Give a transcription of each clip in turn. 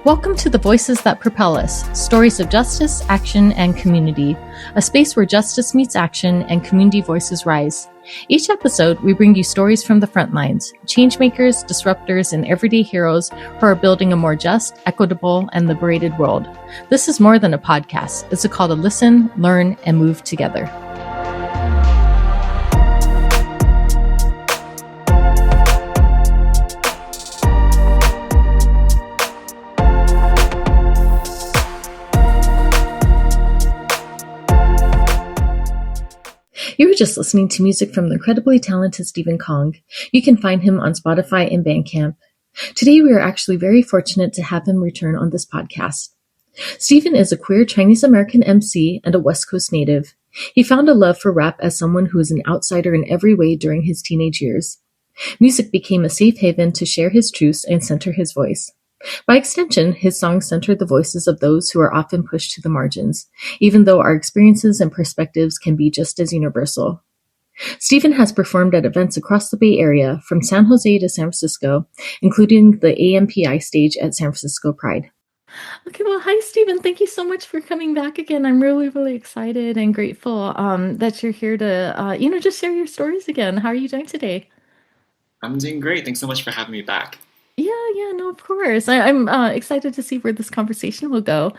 Welcome to the Voices That Propel Us, stories of justice, action, and community, a space where justice meets action and community voices rise. Each episode, we bring you stories from the front lines, changemakers, disruptors, and everyday heroes who are building a more just, equitable, and liberated world. This is more than a podcast. It's a call to listen, learn, and move together. You were just listening to music from the incredibly talented Stephen Cong. You can find him on Spotify and Bandcamp. Today, we are actually very fortunate to have him return on this podcast. Stephen is a queer Chinese-American MC and a West Coast native. He found a love for rap as someone who was an outsider in every way during his teenage years. Music became a safe haven to share his truths and center his voice. By extension, his songs centered the voices of those who are often pushed to the margins, even though our experiences and perspectives can be just as universal. Stephen has performed at events across the Bay Area, from San Jose to San Francisco, including the A&PI Stage at San Francisco Pride. Okay, well, hi, Stephen. Thank you so much for coming back again. I'm really, really excited and grateful that you're here to, just share your stories again. How are you doing today? I'm doing great. Thanks so much for having me back. Yeah, no, of course. I'm excited to see where this conversation will go.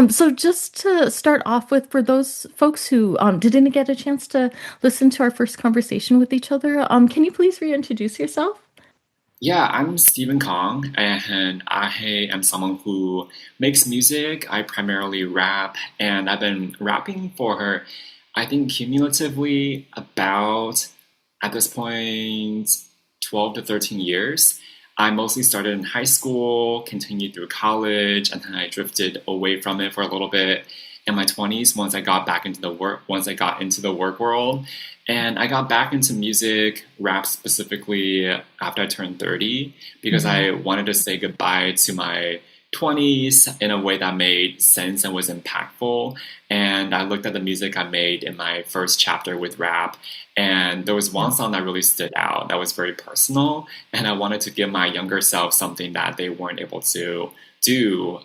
So just to start off with, for those folks who didn't get a chance to listen to our first conversation with each other, can you please reintroduce yourself? Yeah, I'm Stephen Cong, and I am someone who makes music. I primarily rap, and I've been rapping for, I think, cumulatively about, at this point, 12 to 13 years. I mostly started in high school, continued through college, and then I drifted away from it for a little bit in my 20s once I got into the work world. And I got back into music, rap specifically, after I turned 30 because I wanted to say goodbye to my 20s in a way that made sense and was impactful. And I looked at the music I made in my first chapter with rap, and there was one song that really stood out that was very personal, and I wanted to give my younger self something that they weren't able to do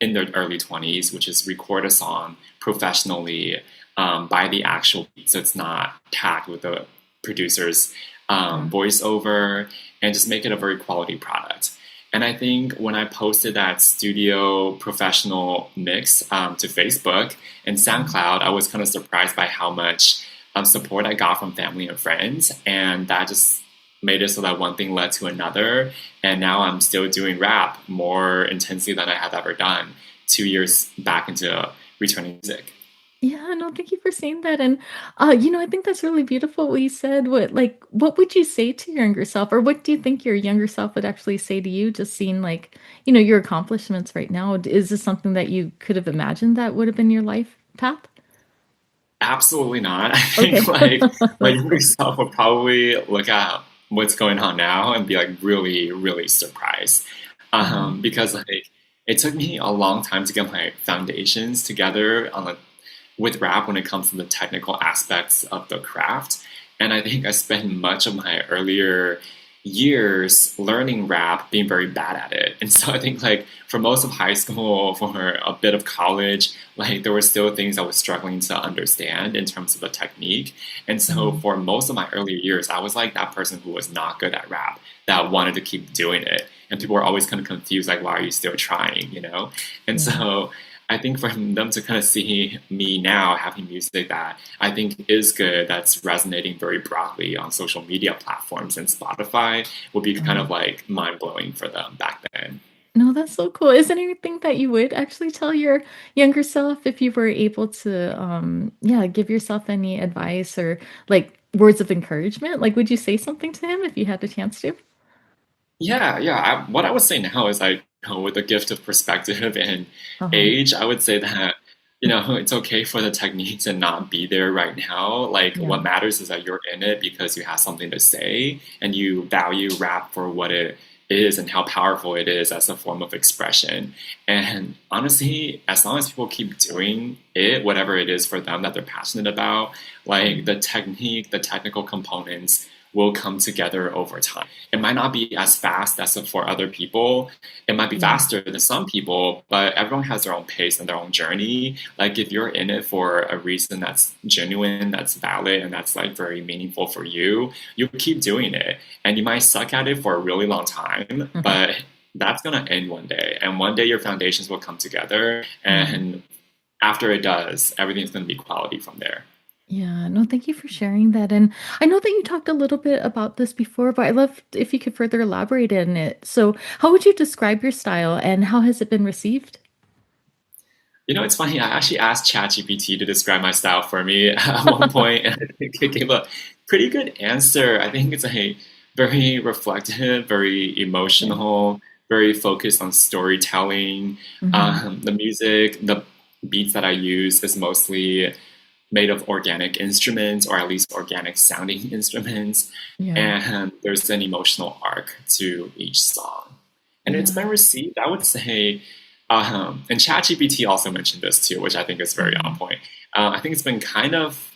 in their early 20s, which is record a song professionally by the actual beat, so it's not tagged with the producer's voiceover, and just make it a very quality product. And I think when I posted that studio professional mix to Facebook and SoundCloud, I was kind of surprised by how much support I got from family and friends. And that just made it so that one thing led to another. And now I'm still doing rap more intensely than I have ever done 2 years back into returning music. Yeah, no, thank you for saying that. And I think that's really beautiful what you said. What would you say to your younger self, or what do you think your younger self would actually say to you, just seeing your accomplishments right now? Is this something that you could have imagined that would have been your life path? Absolutely not. I Okay. think my younger self would probably look at what's going on now and be really, really surprised. Because it took me a long time to get my foundations together with rap when it comes to the technical aspects of the craft. And I think I spent much of my earlier years learning rap being very bad at it. And so I think for most of high school, for a bit of college, there were still things I was struggling to understand in terms of the technique. And so for most of my earlier years, I was like that person who was not good at rap, that wanted to keep doing it. And people were always kind of confused, why are you still trying, And so I think for them to kind of see me now having music that I think is good, that's resonating very broadly on social media platforms and Spotify, would be kind of mind-blowing for them back then. No, that's so cool. Is there anything that you would actually tell your younger self if you were able to, give yourself any advice or words of encouragement? Would you say something to him if you had the chance to? Yeah. What I would say now is with the gift of perspective and age, I would say that, it's okay for the technique to not be there right now. What matters is that you're in it because you have something to say and you value rap for what it is and how powerful it is as a form of expression. And honestly, as long as people keep doing it, whatever it is for them that they're passionate about, the technique, the technical components will come together over time. It might not be as fast as for other people. It might be Yeah. faster than some people, but everyone has their own pace and their own journey. Like if you're in it for a reason that's genuine, that's valid, and that's like very meaningful for you, you keep doing it. And you might suck at it for a really long time, but that's gonna end one day. And one day your foundations will come together, and after it does, everything's gonna be quality from there. Yeah, no, thank you for sharing that. And I know that you talked a little bit about this before, but I love if you could further elaborate in it. So, how would you describe your style and how has it been received? You know, it's funny. I actually asked ChatGPT to describe my style for me at one point, and I think it gave a pretty good answer. I think it's a very reflective, very Yeah. emotional, very focused on storytelling. Hmm. The music, the beats that I use is mostly made of organic instruments, or at least organic sounding instruments. Yeah. And there's an emotional arc to each song. And it's been Yeah. received, I would say, and ChatGPT also mentioned this too, which I think is very on Mhm. point. I think it's been kind of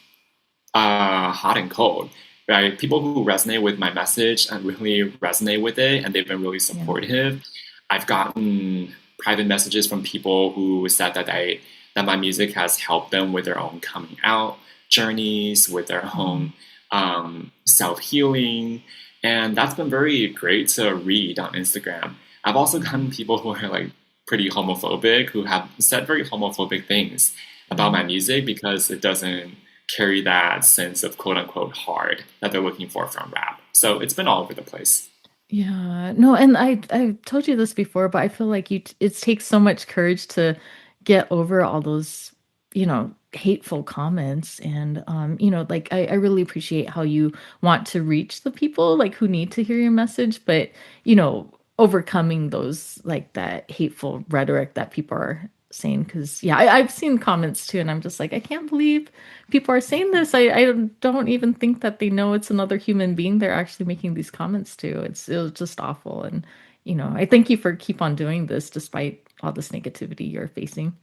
hot and cold, right? People who resonate with my message and really resonate with it, and they've been really Yeah. supportive. I've gotten private messages from people who said that my music has helped them with their own coming out journeys, with their Mhm. own self healing, and that's been very great to read on Instagram. I've also gotten people who are like pretty homophobic, who have said very homophobic things about Yeah. my music because it doesn't carry that sense of quote unquote hard that they're looking for from rap. So it's been all over the place. Yeah. No, and I told you this before, but I feel like it takes so much courage to get over all those, hateful comments. And like I really appreciate how you want to reach the people like who need to hear your message, but overcoming those like that hateful rhetoric that people are saying. Because yeah, I've seen comments too, and I'm just like, I can't believe people are saying this. I don't even think that they know it's another human being they're actually making these comments to. It was just awful. And, I thank you for keep on doing this despite all this negativity you're facing.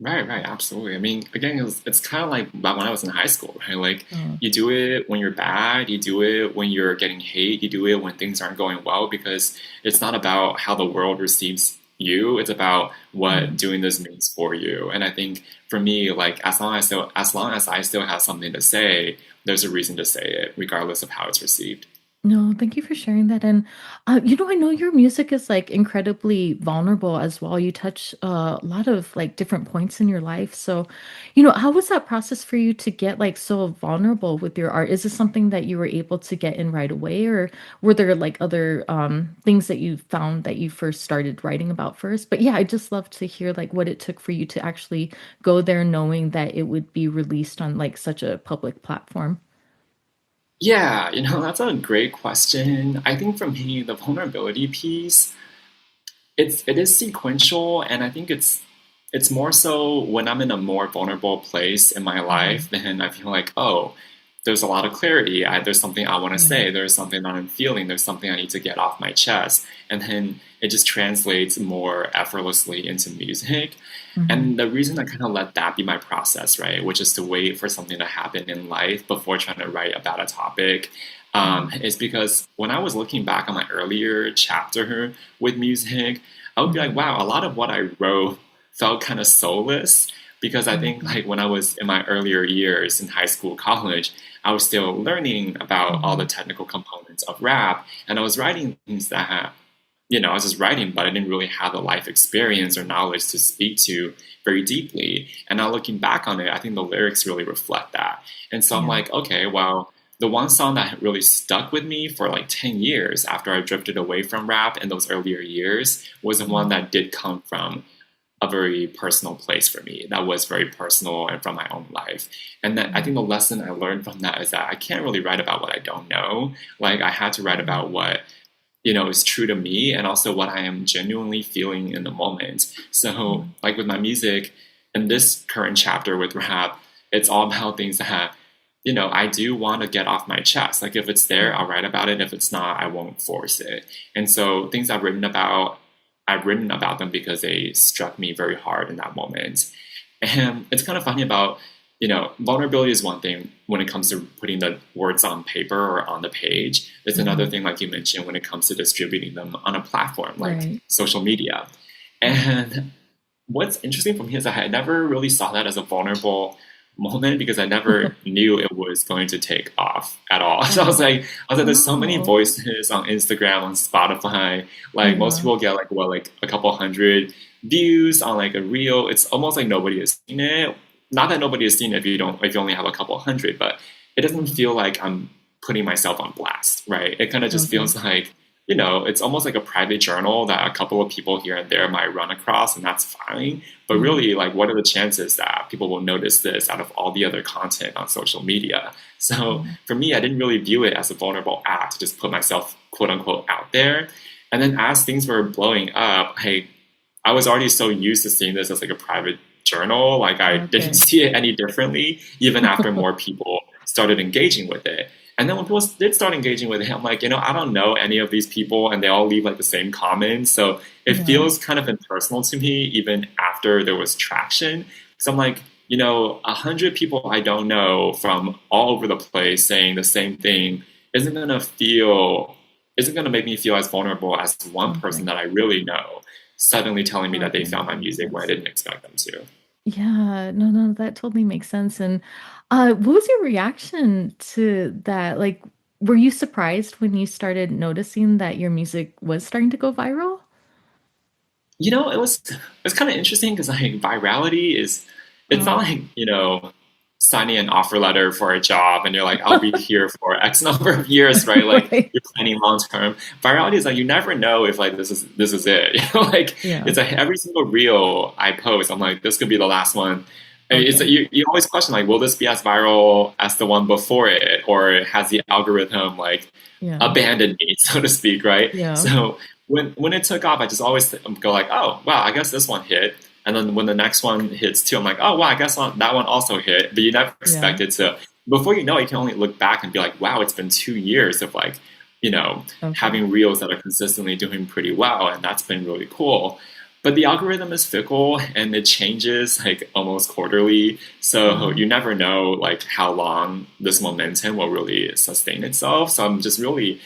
Right, right, absolutely. I mean, again, it's kind of like back when I was in high school, right? Like, Mm, you do it when you're bad, you do it when you're getting hate, you do it when things aren't going well, because it's not about how the world receives you, it's about yeah. what doing this means for you. And I think for me, like, as long as I still have something to say, there's a reason to say it, regardless of how it's received. No, thank you for sharing that. And, I know your music is like incredibly vulnerable as well. You touch a lot of like different points in your life. So, how was that process for you to get like so vulnerable with your art? Is this something that you were able to get in right away, or were there like other things that you found that you first started writing about first? But yeah, I just love to hear like what it took for you to actually go there knowing that it would be released on like such a public platform. Yeah, that's a great question. I think for me, the vulnerability piece, it is sequential, and I think it's more so when I'm in a more vulnerable place in my Mhm. life, then I feel like, oh, there's a lot of clarity. There's something I want to Yeah. say. There's something that I'm feeling. There's something I need to get off my chest, and then it just translates more effortlessly into music. Hmm. And the reason I kind of let that be my process, right, which is to wait for something to happen in life before trying to write about a topic, Yeah. is because when I was looking back on my earlier chapter with music, I would be like, Hmm. wow, a lot of what I wrote felt kind of soulless because I think Hmm. like when I was in my earlier years in high school, college, I was still learning about all the Hmm. technical components of rap, and I was writing things that I was just writing, but I didn't really have the life experience or knowledge to speak to very deeply. And now looking back on it, I think the lyrics really reflect that. And so I'm Yeah. like, okay, well, the one song that really stuck with me for like 10 years after I drifted away from rap in those earlier years was the one Mhm. that did come from a very personal place for me. That was very personal and from my own life. And that I Yeah. think the lesson I learned from that is that I can't really write about what I don't know. Like I had to write Mhm. about what is true to me and also what I am genuinely feeling in the moment. So, Mhm. like with my music, in this current chapter with rap, it's all about things that, I do want to get off my chest. Like if it's there, I'll write about it. If it's not, I won't force it. And so, things I've written about them because they struck me very hard in that moment. And it's kind of funny about vulnerability is one thing when it comes to putting the words on paper or on the page. It's another thing, like you mentioned, when it comes to distributing them on a platform like Right. social media. And what's interesting for me is that I never really saw that as a vulnerable moment because I never knew it was going to take off at all. So I was like, there's so many Oh, voices on Instagram, on Spotify. Like most yeah. people get like a couple hundred views on like a reel. It's almost like nobody has seen it. Not that nobody has seen it if you only have a couple hundred, but it doesn't feel like I'm putting myself on blast, right? It kind of just Okay. feels like it's almost like a private journal that a couple of people here and there might run across, and that's fine. But Mhm. really, like, what are the chances that people will notice this out of all the other content on social media? So Yeah. for me, I didn't really view it as a vulnerable act to just put myself, quote unquote, out there. And then as things were blowing up, I was already so used to seeing this as like a private journal. Like I didn't Okay. see it any differently, even after more people started engaging with it. And then when people did start engaging with it, I'm like, I don't know any of these people, and they all leave like the same comments. So it Yeah. feels kind of impersonal to me, even after there was traction. So I'm like, 100 people I don't know from all over the place saying the same thing isn't gonna feel, isn't gonna make me feel as vulnerable as one person Okay. that I really know suddenly telling me that they Okay. found That my makes music when I sense. didn't expect them to. Yeah, no, no, that totally makes sense. And what was your reaction to that? Like, were you surprised when you started noticing that your music was starting to go viral? It was kind of interesting because like virality is, it's not Uh, like signing an offer letter for a job and you're like, I'll be here for X number of years, right? Like right. you're planning long term. Virality is like you never know if like this is it. Like Yeah. it's like every single reel I post, I'm like, this could be the last one. And it's Okay. you always question like, will this be as viral as the one before it, or has the algorithm like Yeah. abandoned me, so to speak, right? Yeah. So when it took off, I just always go like, oh wow, I guess this one hit. And then when the next one hits too, I'm like, oh wow, I guess that one also hit. But you never Yeah. expect it to. Before you know it, you can only look back and be like, wow, it's been 2 years of like, Okay. having reels that are consistently doing pretty well, and that's been really cool. But the algorithm is fickle and it changes like almost quarterly. So Yeah. you never know like how long this momentum will really sustain itself. So I'm just really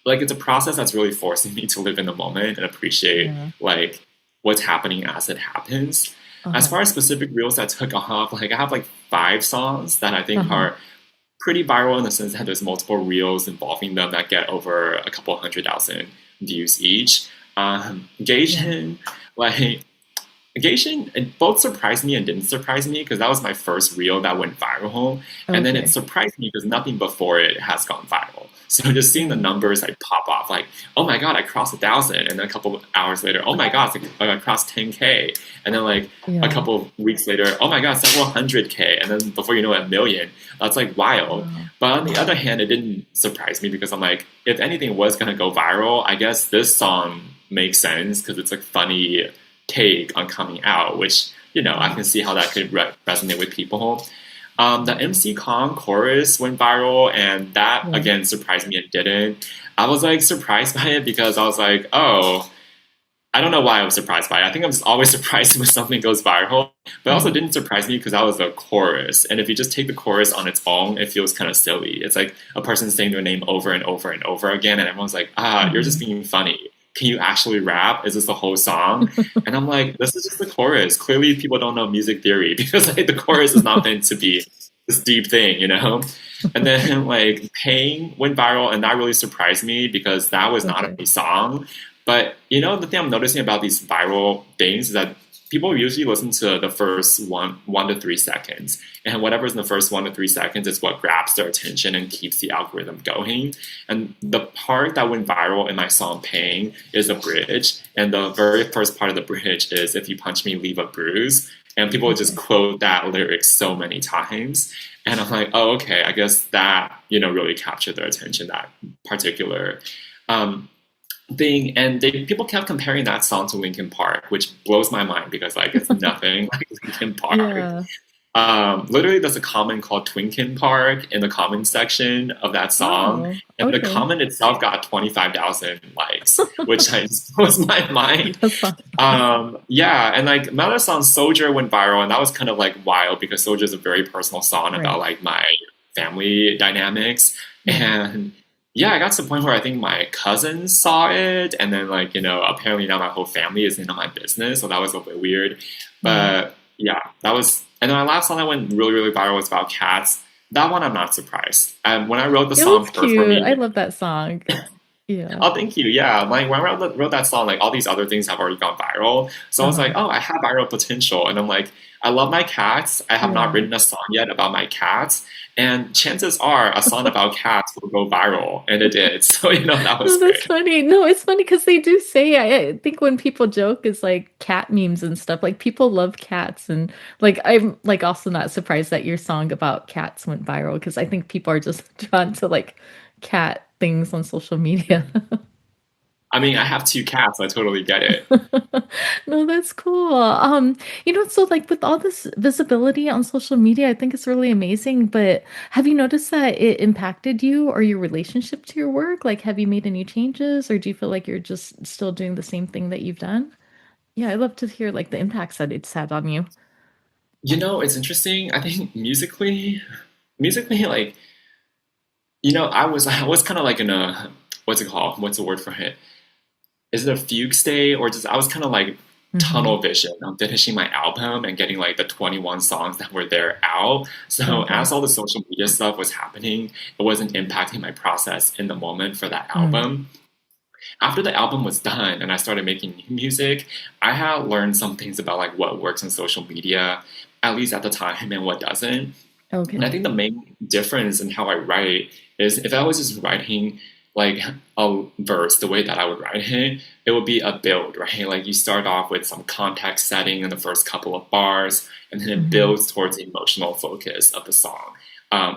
like it's a process that's really forcing me to live in the moment and appreciate Yeah. like what's happening as it happens. As Uh-huh. far as specific reels that took off, like I have like 5 songs that I think Uh-huh. are pretty viral in the sense that there's multiple reels involving them that get over a couple 100,000 views each. Yeah. Gaijin, like Gaijin, it both surprised me and didn't surprise me because that was my first reel that went viral, and then it Okay. surprised me because nothing before it has gone viral. So just seeing the Yeah. numbers like pop off, like oh my god, I crossed 1,000, and then a couple of hours later, oh my god, I crossed 10K, and then like a Yeah. couple of weeks later, oh my god, several hundred K, and then before you know it, a million. That's like wild. Wow. But on the Yeah. other hand, it didn't surprise me because I'm like, if anything was gonna go viral, I guess this song makes sense because it's like funny take on coming out, which I Yeah. can see how that could resonate with people. The Okay. MC Cong chorus went viral, and that Yeah. again surprised me and didn't. I was like surprised by it because I was like, oh, I don't know why I was surprised by it. I think I'm just always surprised when something goes viral, but it also Yeah. didn't surprise me because that was the chorus. And if you just take the chorus on its own, it feels kind of silly. It's like a person saying their name over and over and over again, and everyone's like, you're just Hmm. being funny. Can you actually rap? Is this the whole song? And I'm like, this is just the chorus. Clearly, people don't know music theory because like the chorus is not meant to be this deep thing. And then like Pain went viral, and that really surprised me because that was not Okay. a song. But the thing I'm noticing about these viral things is that people usually listen to the first 1 to 3 seconds, and whatever's in the first 1 to 3 seconds is what grabs their attention and keeps the algorithm going. And the part that went viral in my song "Pain" is a bridge, and the very first part of the bridge is "If you punch me, leave a bruise." And people just Okay. quote that lyric so many times. And I'm like, oh, okay, I guess that, really captured their attention, that particular um, thing. And people kept comparing that song to Linkin Park, which blows my mind because like it's nothing like Linkin Park. Yeah. Literally, there's a comment called Twinkin Park in the comment section of that song, Oh, and the okay. comment itself got 25,000 likes, which I just blows my mind. That's fun. Yeah, and like my other song, Soldier, went viral, and that was kind of like wild because Soldier is a very personal song about Right. like my family dynamics, Yeah. and yeah, I got to the point where I think my cousins saw it, and then like apparently now my whole family is into my business, so that was a bit weird, Yeah. but yeah, that was. And then my last song that went really really viral was about cats. That one I'm not surprised. And when I wrote the It song was For cute. I Me, love that song. Yeah. oh, thank you. Yeah, like when I wrote that song, like all these other things have already gone viral. So I was like, Uh-huh. oh, I have viral potential. And I'm like, I love my cats. I have not Yeah. written a song yet about my cats. And chances are a song about cats will go viral. And it did. So, that No, was that's great. funny. No, it's funny because they do say, I think when people joke is like cat memes and stuff, like people love cats. And like, I'm like also not surprised that your song about cats went viral because I think people are just drawn to like cat things on social media. I mean, I have two cats. So I totally get it. No, that's cool. So like with all this visibility on social media, I think it's really amazing. But have you noticed that it impacted you or your relationship to your work? Like, have you made any changes, or do you feel like you're just still doing the same thing that you've done? Yeah, I'd love to hear like the impacts that it's had on you. It's interesting. I think musically, like, I was kind of like in a, what's it called? What's the word for it? Is it a fugue state or just I was kind of like Hmm. tunnel vision on finishing my album and getting like the 21 songs that were there out. So Okay. as all the social media stuff was happening, it wasn't impacting my process in the moment for that Mm. album. After the album was done and I started making new music, I had learned some things about like what works on social media, at least at the time, and what doesn't. And I Okay. think the main difference in how I write is if I was just writing like a verse the way that I would write it, it would be a build, right? Like you start off with some context setting in the first couple of bars, and then it Hmm. builds towards the emotional focus of the song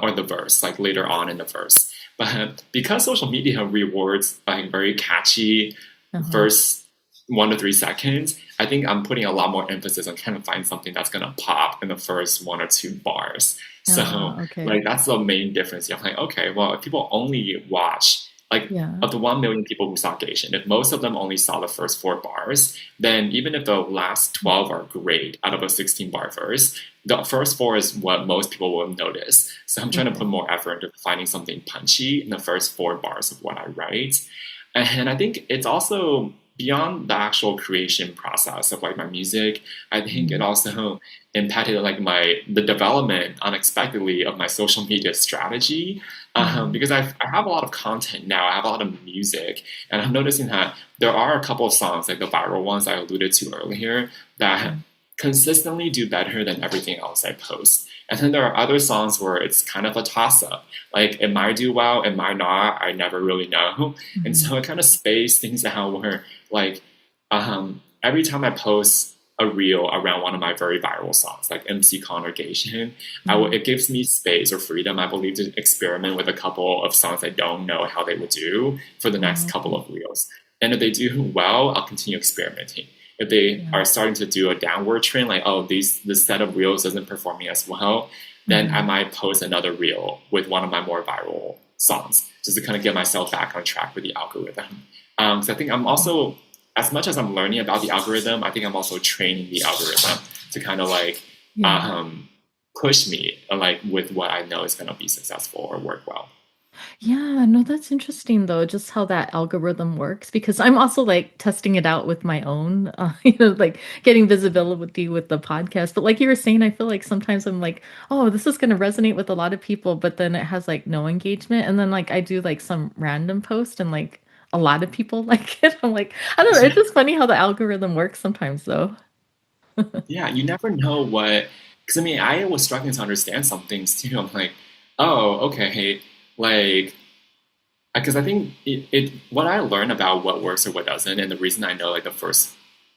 or the verse, like later on in the verse. But because social media rewards like very catchy Uh-huh. first 1 to 3 seconds, I think I'm putting a lot more emphasis on trying to find something that's gonna pop in the first 1 or 2 bars. So Okay. like that's the main difference. You're like, okay, well, if people only watch like Yeah. of the 1 million people who saw Gation, if most of them only saw the first 4 bars, then even if the last 12 are great out of a 16 bar verse, the first four is what most people will notice. So I'm trying to put Okay. more effort into finding something punchy in the first 4 bars of what I write. And I think it's also beyond the actual creation process of like my music. I think it Mm. also impacted like the development unexpectedly of my social media strategy Mm. because I have a lot of content now. I have a lot of music, and I'm noticing that there are a couple of songs like the viral ones I alluded to earlier that Yeah. consistently do better than everything else I post. And then there are other songs where it's kind of a toss up. Like it might do well, it might not. I never really know. And Mhm. so it kind of spaced things out where like every time I post a reel around one of my very viral songs, like MC Congregation, Yeah. it gives me space or freedom, I believe, to experiment with a couple of songs I don't know how they would do for the next couple Okay. of reels. And if they do well, I'll continue experimenting. If they Yeah. are starting to do a downward trend, like, oh, this set of reels isn't performing as well, then I Hmm. might post another reel with one of my more viral songs just to kind of get myself back on track with the algorithm. So I think I'm also, as much as I'm learning about the algorithm, I think I'm also training the algorithm to kind of like Yeah. push me like with what I know is going to be successful or work well. Yeah, no, that's interesting though, just how that algorithm works because I'm also like testing it out with my own, like getting visibility with the podcast. But like you were saying, I feel like sometimes I'm like, oh, this is going to resonate with a lot of people, but then it has like no engagement. And then like I do like some random post and like a lot of people like it. I'm like, I don't know. It's just funny how the algorithm works sometimes though. Yeah, you never know what. Because I mean, I was struggling to understand some things too. I'm like, oh, okay, like because I think what I learned about what works or what doesn't, and the reason I know like the first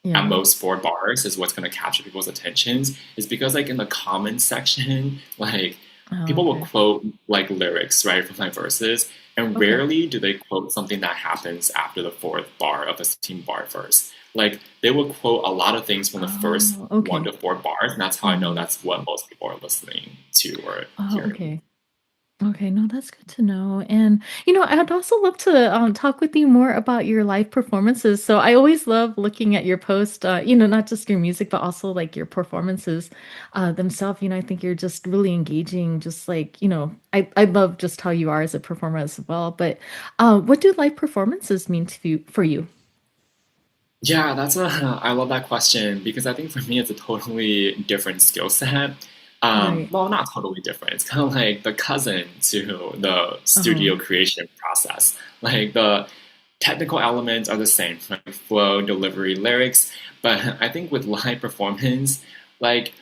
at Yeah. most 4 bars is what's going to capture people's attentions is because like in the comments section, like Oh, people will okay. quote like lyrics right from my verses, and Okay. rarely do they quote something that happens after the fourth bar of a 16-bar verse. Like they will quote a lot of things from the first Oh, one okay. to four bars, and that's how I know Hmm. that's what most people are listening to or Oh, hearing. okay. Okay, no, that's good to know. And, I'd also love to talk with you more about your live performances. So I always love looking at your post, not just your music, but also like your performances themselves. I think you're just really engaging, just like, I love just how you are as a performer as well. But what do live performances mean to you for you? Yeah, I love that question because I think for me it's a totally different skill set. Right. Well, not totally different. It's kind of like the cousin to the Uh-huh. studio creation process. Like the technical elements are the same, like flow, delivery, lyrics. But I think with live performance, like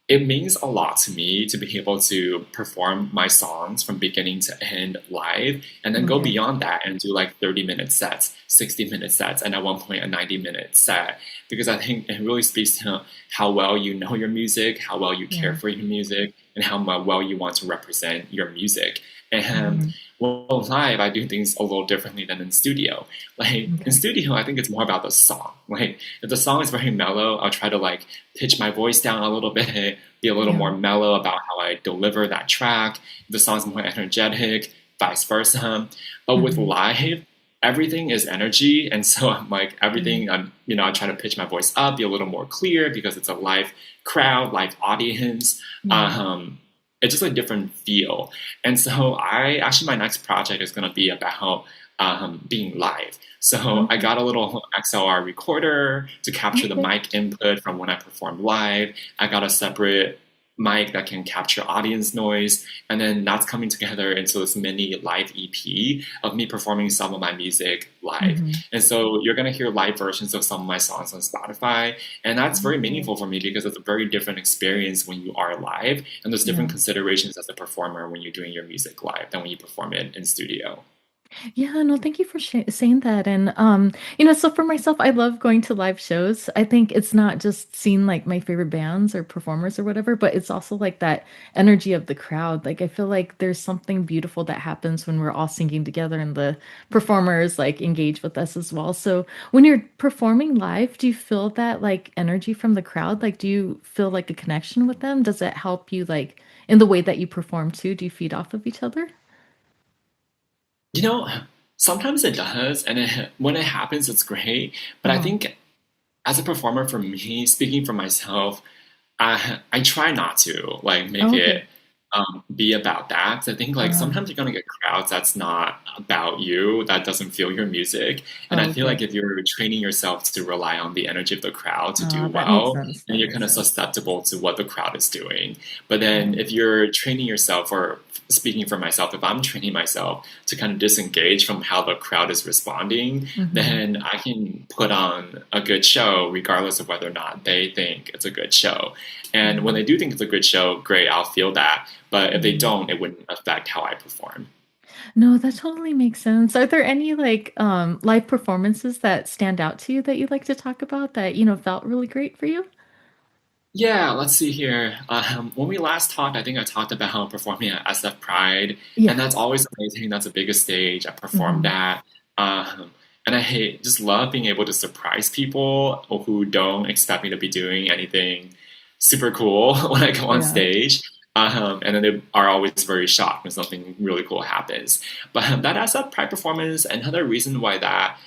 it means a lot to me to be able to perform my songs from beginning to end live and then go Okay. beyond that and do like 30-minute sets, 60-minute sets, and at one point a 90-minute set. Because I think it really speaks to how well you know your music, how well you care Yeah. for your music, and how well you want to represent your music. And Hmm. well, live, I do things a little differently than in studio. Like in Okay. studio, I think it's more about the song. Like if the song is very mellow, I'll try to like pitch my voice down a little bit, be a little Yeah. more mellow about how I deliver that track. If the song's more energetic, vice versa. But with Hmm. live, everything is energy, and so I'm like Right. everything. I try to pitch my voice up, be a little more clear because it's a live crowd, live audience. Yeah. Um, it's just a different feel, and so I actually my next project is going to be about being live. So I Okay. got a little XLR recorder to capture the Okay. mic input from when I perform live. I got a separate mic that can capture audience noise, and then that's coming together into this mini live EP of me performing some of my music live. Hmm. And so you're gonna hear live versions of some of my songs on Spotify, and that's very Okay. meaningful for me because it's a very different experience when you are live, and there's different Yeah. considerations as a performer when you're doing your music live than when you perform it in studio. Yeah, no, thank you for saying that. And so for myself, I love going to live shows. I think it's not just seeing like my favorite bands or performers or whatever, but it's also like that energy of the crowd. Like I feel like there's something beautiful that happens when we're all singing together and the performers like engage with us as well. So when you're performing live, do you feel that like energy from the crowd? Like do you feel like a connection with them? Does it help you like in the way that you perform too? Do you feed off of each other? You know, sometimes it does, and when it happens, it's great. But I Uh-huh. think as a performer, for me, speaking for myself, I try not to like make Oh, okay. it be about that. 'Cause I think like Uh, sometimes you're gonna get crowds that's not about you, that doesn't feel your music, and I feel okay. like if you're training yourself to rely on the energy of the crowd to do That makes well, sense. then That you're makes kind of sense. susceptible to what the crowd is doing. But then Right. if you're training yourself, or speaking for myself, if I'm training myself to kind of disengage from how the crowd is responding, Hmm. then I can put on a good show regardless of whether or not they think it's a good show. And when Yeah. they do think it's a good show, great, I'll feel that. But if they Hmm. don't, it wouldn't affect how I perform. No, that totally makes sense. Are there any like live performances that stand out to you that you'd like to talk about that, felt really great for you? Yeah, let's see here. When we last talked, I think I talked about performing at SF Pride, and Yeah. that's always amazing. That's the biggest stage. I performed Hmm. at, um, and just love being able to surprise people who don't expect me to be doing anything super cool when I go on Yeah. stage. And then they are always very shocked when something really cool happens. But that SF Pride performance, another reason why that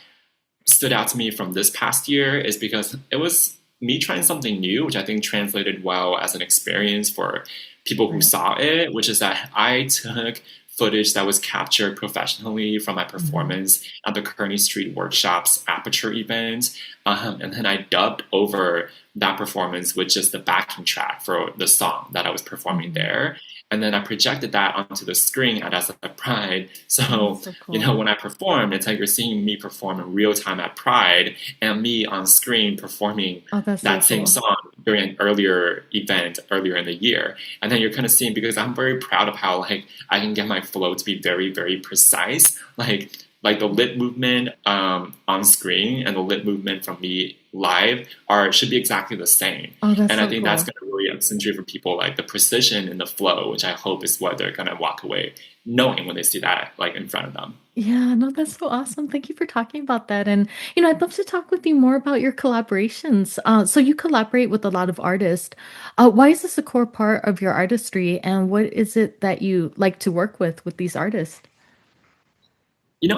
stood out to me from this past year is because it was me trying something new, which I think translated well as an experience for people who Right. saw it, which is that I took footage that was captured professionally from my Hmm. performance at the Kearney Street Workshops Aperture event. And then I dubbed over that performance with just the backing track for the song that I was performing Hmm. there. And then I projected that onto the screen at SF Pride. Oh, So that's so cool. when I perform, it's like you're seeing me perform in real time at Pride and me on screen performing Oh, that's so that same cool. song during an earlier event earlier in the year. And then you're kind of seeing, because I'm very proud of how like I can get my flow to be very, very precise. Like like the lip movement on screen and the lip movement from me live are should be exactly the same. Oh, that's And I so think that's cool. going to really accentuate for people like the precision and the flow, which I hope is what they're going to walk away knowing when they see that like in front of them. Yeah, no, that's so awesome. Thank you for talking about that. And, I'd love to talk with you more about your collaborations. So you collaborate with a lot of artists. Why is this a core part of your artistry? And what is it that you like to work with these artists?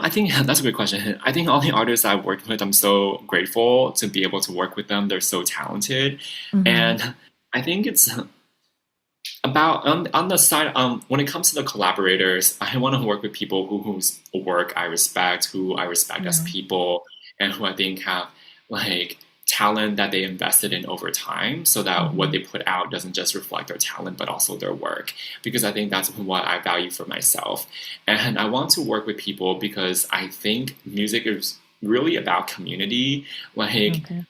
I think that's a good question. I think all the artists I've worked with, I'm so grateful to be able to work with them. They're so talented. Hmm. And I think it's about on the side when it comes to the collaborators, I want to work with people whose work I respect, who I respect as Yeah. people, and who I think have like talent that they invested in over time, so that what Hmm. they put out doesn't just reflect their talent but also their work. Because I think that's what I value for myself, and I want to work with people because I think music is really about community. Like Okay.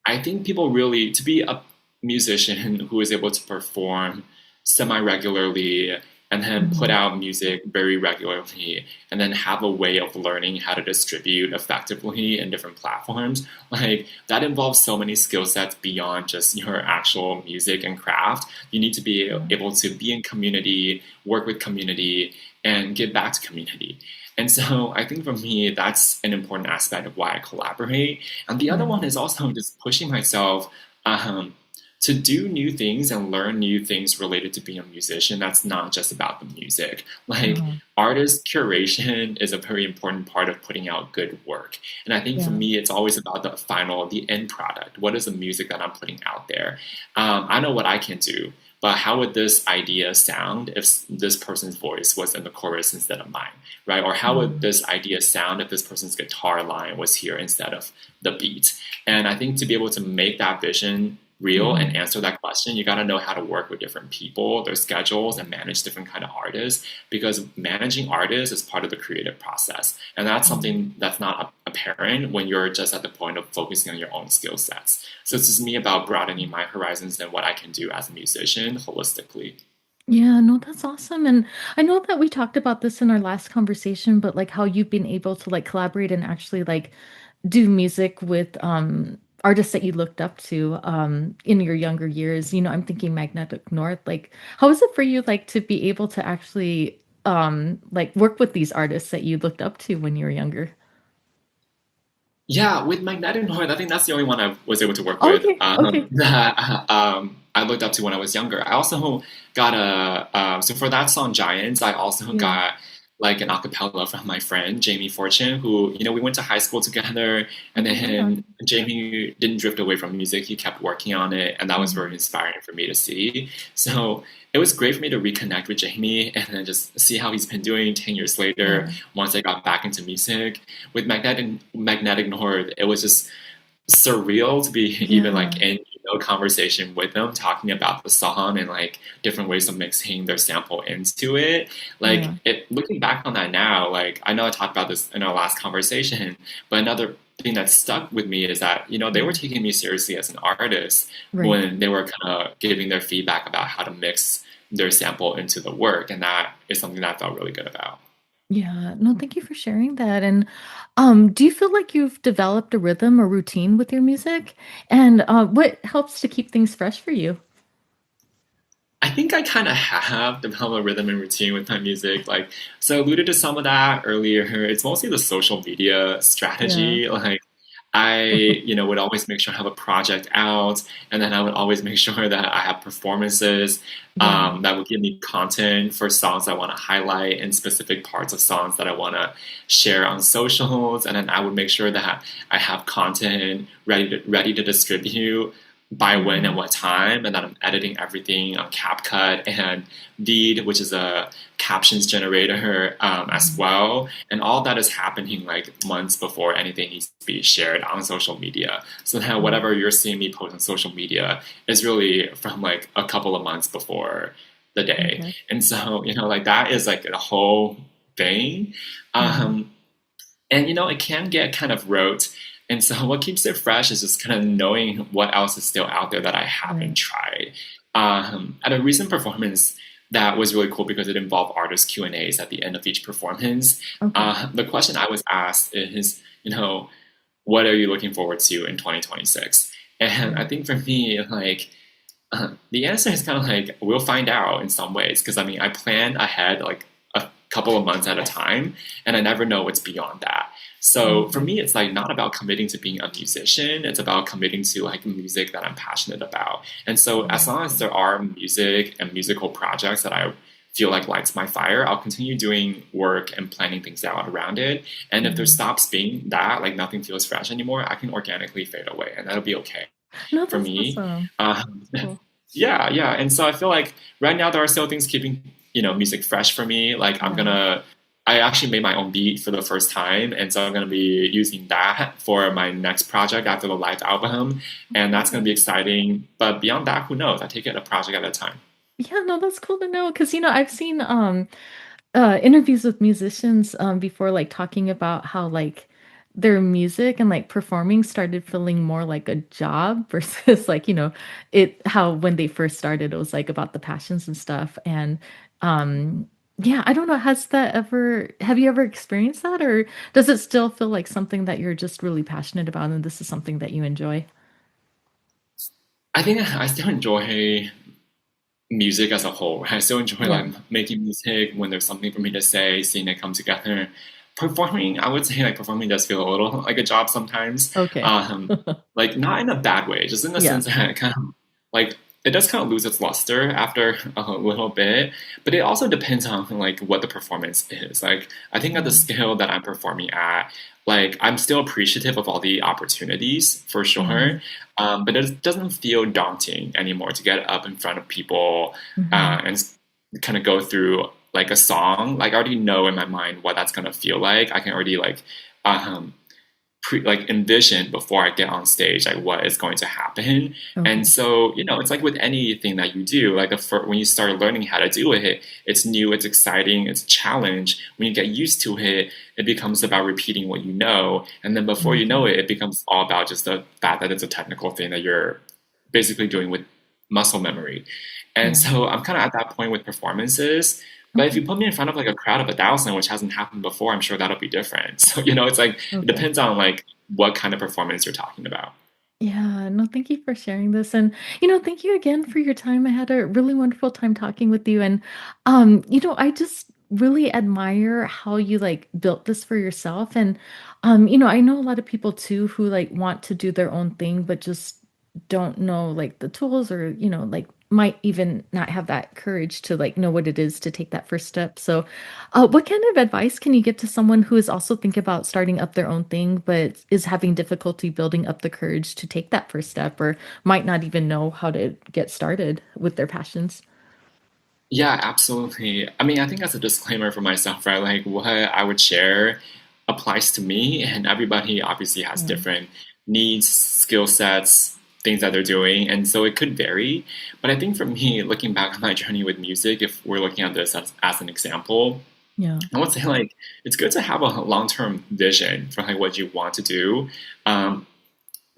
I think people really, to be a musician who is able to perform semi regularly and then put Hmm. out music very regularly and then have a way of learning how to distribute effectively in different platforms, like that involves so many skill sets beyond just your actual music and craft. You need to be Yeah. able to be in community, work with community, and give back to community. And so I think for me, that's an important aspect of why I collaborate. And the other Yeah. one is also just pushing myself um, to do new things and learn new things related to being a musician. That's not just about the music. Like Uh-huh. artist curation is a very important part of putting out good work. And I think for Yeah. me, it's always about the end product. What is the music that I'm putting out there? I know what I can do. But how would this idea sound if this person's voice was in the chorus instead of mine, right? Or how would Mm. this idea sound if this person's guitar line was here instead of the beat? And I think to be able to make that vision real and Hmm. answer that question, you got to know how to work with different people, their schedules, and manage different kind of artists. Because managing artists is part of the creative process, and that's Yeah. something that's not apparent when you're just at the point of focusing on your own skill sets. So it's just me about broadening my horizons and what I can do as a musician holistically. Yeah, no, that's awesome. And I know that we talked about this in our last conversation, but like how you've been able to like collaborate and actually like do music with artists that you looked up to in your younger years. I'm thinking Magnetic North. Like, how is it for you like to be able to actually like work with these artists that you looked up to when you were younger? Yeah, with Magnetic North, I think that's the only one I was able to work with Okay, okay. that I looked up to when I was younger. I also got so for that song Giants, I also Yeah. got like an acapella from my friend Jamie Fortune, who we went to high school together, and Okay, right on. then Jamie didn't drift away from music; he kept working on it, and that was very Mhm. inspiring for me to see. So it was great for me to reconnect with Jamie and then just see how he's been doing 10 years later Yeah, once I got back into music with Magnetic North, it was just surreal to be even yeah, like in conversation with them, talking about the song and like different ways of mixing their sample into it. Like yeah. it, looking back on that now, like I know I talked about this in our last conversation, but another thing that stuck with me is that they were Mhm. taking me seriously as an artist Right. when they were kind of giving their feedback about how to mix their sample into the work, and that is something that I felt really good about. Yeah, no, thank you for sharing that. And do you feel like you've developed a rhythm or routine with your music? And what helps to keep things fresh for you? I think I kind of have developed a rhythm and routine with my music. Like, so I alluded to some of that earlier. It's mostly the social media Yeah. strategy. Like, I, would always make sure I have a project out, and then I would always make sure that I have performances Yeah. that would give me content for songs I want to highlight and specific parts of songs that I want to share on socials, and then I would make sure that I have content ready to distribute by when and Hmm. what time, and then I'm editing everything on CapCut and Deed, which is a captions generator as Hmm. well. And all that is happening like months before anything needs to be shared on social media. So now Yeah. whatever you're seeing me post on social media is really from like a couple of months before the day. Okay. And so, like that is like a whole thing. Yeah. Um, and it can get kind of rote. And so what keeps it fresh is just kind of knowing what else is still out there that I haven't Right. tried. At a recent performance, that was really cool because it involved artist Q&As at the end of each performance. Okay. The question I was asked is, what are you looking forward to in 2026? And I Mm. think for me, like, the answer is kind of like we'll find out in some ways because I mean I plan ahead like a couple of months at a time, and I never know what's beyond that. So for Mhm. me, it's like not about committing to being a musician; it's about committing to like music that I'm passionate about. And so as long as Amazing. there are music and musical projects that I feel like lights my fire, I'll continue doing work and planning things out around it. And if there Mhm. stops being that, like nothing feels fresh anymore, I can organically fade away, and that'll be okay No, for that's me. awesome. Cool. Yeah, yeah. And so I feel like right now there are still things keeping, music fresh for me. Like Yeah. I actually made my own beat for the first time. And so I'm going to be using that for my next project after the live album. And that's going to Cool. be exciting. But beyond that, who knows? I take it a project at a time. Yeah, no, that's cool to know because I've seen interviews with musicians before, like talking about how like their music and like performing started feeling more like a job versus like it how when they first started it was like about the passions and stuff. And yeah, I don't know, have you ever experienced that, or does it still feel like something that you're just really passionate about and this is something that you enjoy? I think I still enjoy music as a whole. I still enjoy Yeah. like making music when there's something for me to say, seeing it come together. Performing, I would say like performing does feel a little like a job sometimes. Okay. Like not in a bad way, just in the Yeah. sense that it kind of like it does kind of lose its luster after a little bit, but it also depends on like what the performance is. Like I think at the Yeah. scale that I'm performing at, like I'm still appreciative of all the opportunities for Mhm. sure, but it doesn't feel daunting anymore to get up in front of people Mhm. and kind of go through like a song. Like I already know in my mind what that's gonna feel like. I can already like um, like envision before I get on stage like what is going to happen. And Okay. so it's like with anything that you do, like when you start learning how to do it, it's new, it's exciting, it's a challenge. When you get used to it, it becomes about repeating what you know, and then before you know Mhm. it, it becomes all about just the fact that it's a technical thing that you're basically doing with muscle memory. And Yeah. so I'm kind of at that point with performances. But if Okay. you put me in front of like a crowd of 1,000, which hasn't happened before, I'm sure that'll be different. So, it's like it Okay. depends on like what kind of performance you're talking about. Yeah, no, thank you for sharing this. And, thank you again for your time. I had a really wonderful time talking with you. And, I just really admire how you like built this for yourself. And, I know a lot of people too who like want to do their own thing, but just don't know like the tools or, like might even not have that courage to like know what it is to take that first step. So, what kind of advice can you give to someone who is also thinking about starting up their own thing, but is having difficulty building up the courage to take that first step, or might not even know how to get started with their passions? Yeah, absolutely. I mean, I think as a disclaimer for myself, right? Like what I would share applies to me, and everybody obviously has Yeah. different needs, skill sets, things that they're doing, and so it could vary. But I think for me, looking back on my journey with music, if we're looking at this as an example, Yeah. I would say like it's good to have a long-term vision for like what you want to do. Um,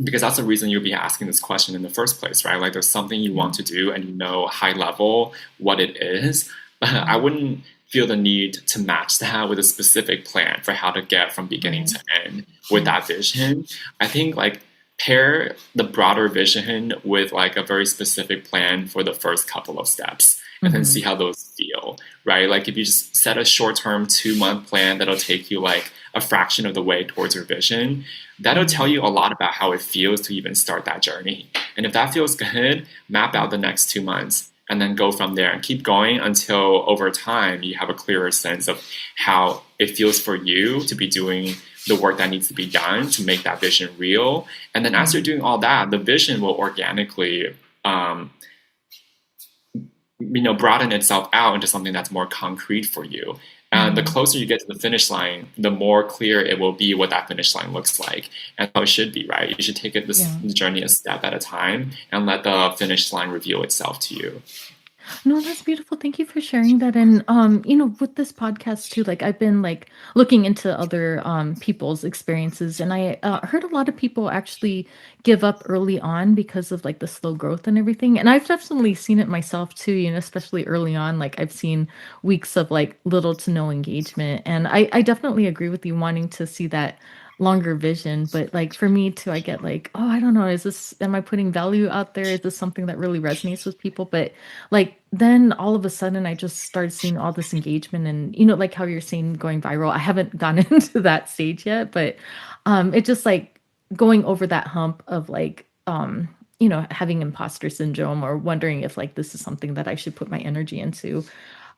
because that's the reason you'll be asking this question in the first place, right? Like there's something you Yeah. want to do and you know high level what it is. But I Mhm. wouldn't feel the need to match that with a specific plan for how to get from beginning Right. to end with Yeah. that vision. I think like pair the broader vision with like a very specific plan for the first couple of steps and then see Hmm. how those feel, right? Like if you just set a short-term 2-month plan that'll take you like a fraction of the way towards your vision, that'll tell Hmm. you a lot about how it feels to even start that journey. And if that feels good, map out the next 2 months and then go from there and keep going until over time you have a clearer sense of how it feels for you to be doing the work that needs to be done to make that vision real. And then as you're Yeah. doing all that, the vision will organically broaden itself out into something that's more concrete for you. And the Hmm. closer you get to the finish line, the more clear it will be what that finish line looks like. And how it should be, right? You should take it this Yeah. journey a step at a time and let the finish line reveal itself to you. No, that's beautiful. Thank you for sharing that. And with this podcast too, like I've been like looking into other people's experiences, and I heard a lot of people actually give up early on because of like the slow growth and everything. And I've definitely seen it myself too, especially early on. Like I've seen weeks of like little to no engagement. And I definitely agree with you wanting to see that longer vision. But like for me too, I get like, oh, I don't know, am I putting value out there? Is this something that really resonates with people? But like then all of a sudden I just started seeing all this engagement and like how you're saying going viral. I haven't gone into that stage yet, but it just like going over that hump of like having imposter syndrome or wondering if like this is something that I should put my energy into.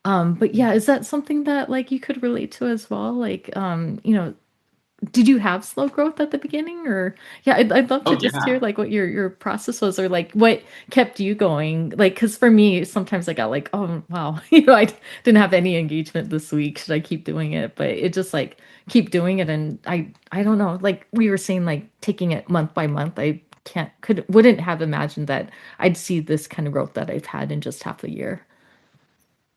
But yeah, is that something that like you could relate to as well? Like did you have slow growth at the beginning or yeah, I'd love to Oh just hear yeah. like what your process was or like what kept you going like because for me sometimes I got like oh wow I didn't have any engagement this week, should I keep doing it? But it just like keep doing it and I don't know, like we were saying, like taking it month by month, I can't could wouldn't have imagined that I'd see this kind of growth that I've had in just half a year.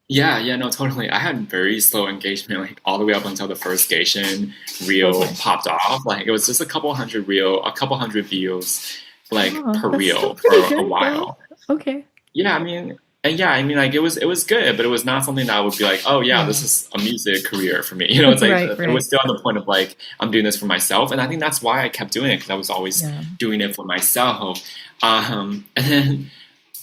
Yeah, yeah, no, totally. I had very slow engagement, like all the way up until the first Gation Oh reel my, popped off. Like it was just a couple hundred views, like oh per that's still reel pretty for a good though. while. Okay. Yeah, I mean, and yeah, I mean, like it was good, but it was not something that I would be like, oh yeah, this Yeah. is a music career for me. You know, it's like Right, it was right. still on the point of like I'm doing this for myself, and I think that's why I kept doing it because I was always Yeah. doing it for myself. And then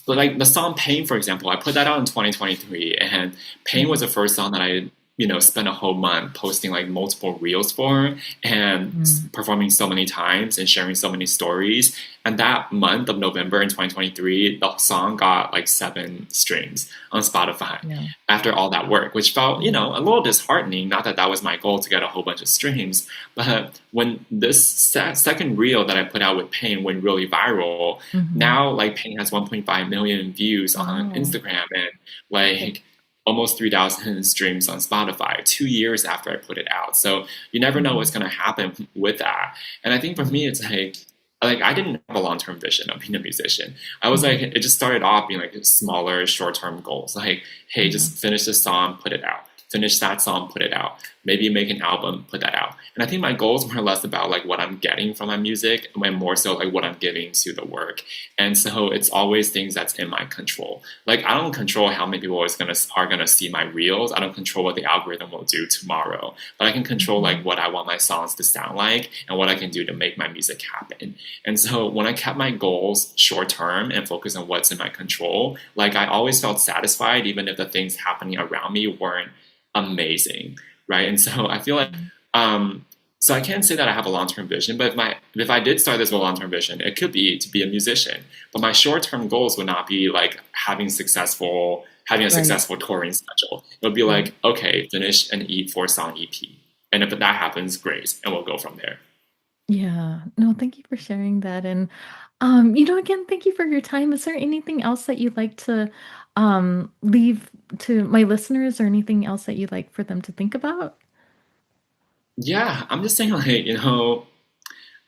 but like the song Pain, for example, I put that out in 2023, and Pain was the first song that I, spent a whole month posting like multiple reels for and Mm. performing so many times and sharing so many stories. And that month of November in 2023, the song got like 7 streams on Spotify Yeah. after all that work, which felt, Yeah. a little disheartening. Not that that was my goal to get a whole bunch of streams, but when this second reel that I put out with Pain went really viral, Mhm. now like Pain has 1.5 million views on Wow. Instagram and like almost 3,000 streams on Spotify 2 years after I put it out. So you never know what's Mhm. going to happen with that. And I think for me, it's like I didn't have a long term vision of being a musician. I was like, Mhm. it just started off being like smaller, short term goals. Like, hey, Yeah. just finish this song, put it out. Finish that song, put it out. Maybe make an album, put that out. And I think my goals were less about like what I'm getting from my music and more so like what I'm giving to the work. And so it's always things that's in my control. Like I don't control how many people are gonna see my reels. I don't control what the algorithm will do tomorrow. But I can control like Mhm. what I want my songs to sound like and what I can do to make my music happen. And so when I kept my goals short term and focused on what's in my control, like I always felt satisfied even if the things happening around me weren't amazing. Right. And so I feel like Mhm. um so I can't say that I have a long term vision, but if I did start this with a long term vision, it could be to be a musician. But my short term goals would not be like having a Right. successful touring schedule. It would be Right. like, okay, finish an 4 song EP. And if that happens, great. And we'll go from there. Yeah. No, thank you for sharing that. And again, thank you for your time. Is there anything else that you'd like to leave to my listeners or anything else that you'd like for them to think about? Yeah, I'm just saying like,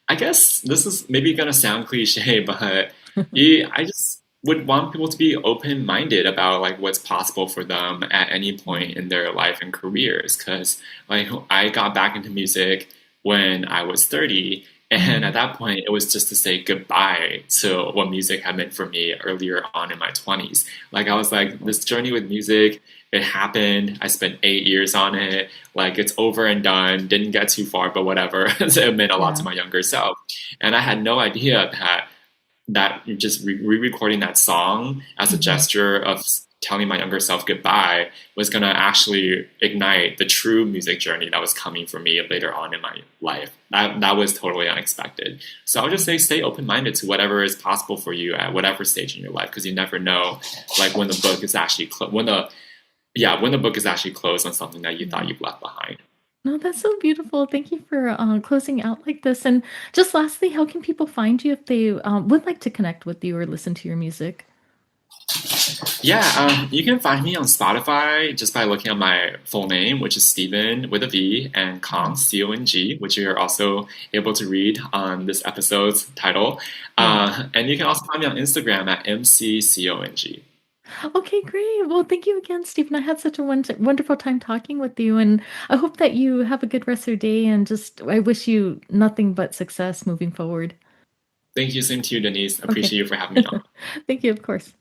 I guess this is maybe gonna sound cliche, but yeah, I just would want people to be open-minded about like what's possible for them at any point in their life and careers. Because like I got back into music when I was 30, and at Mhm. that point it was just to say goodbye to what music had meant for me earlier on in my 20s. Like I was like, this journey with music, it happened. I spent 8 years on it, like it's over and done, didn't get too far, but whatever. So it meant a lot to Yeah. my younger self. And I had no idea that just re-recording that song as a Mhm. gesture of telling my younger self goodbye was going to actually ignite the true music journey that was coming for me later on in my life. That was totally unexpected. So I would just say stay open-minded to whatever is possible for you at whatever stage in your life, because you never know like when the book is actually when the book is actually closed on something that you thought Yeah. you've left behind. No, that's so beautiful. Thank you for closing out like this. And just lastly, how can people find you if they would like to connect with you or listen to your music? Yeah, you can find me on Spotify just by looking at my full name, which is Stephen with a V, and Cong, Mhm. Cong, which you're also able to read on this episode's title. Yeah. And you can also find me on Instagram at emcee Cong. Okay, great. Well, thank you again, Stephen. I had such a wonderful time talking with you, and I hope that you have a good rest of your day. And just, I wish you nothing but success moving forward. Thank you, same to you, Denise. Okay. Appreciate you for having me on. Thank you, of course.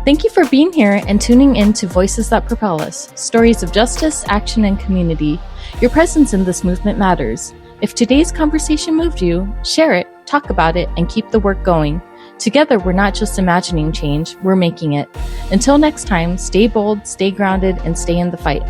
Thank you for being here and tuning in to Voices That Propel Us, stories of justice, action, and community. Your presence in this movement matters. If today's conversation moved you, share it, talk about it, and keep the work going. Together, we're not just imagining change, we're making it. Until next time, stay bold, stay grounded, and stay in the fight.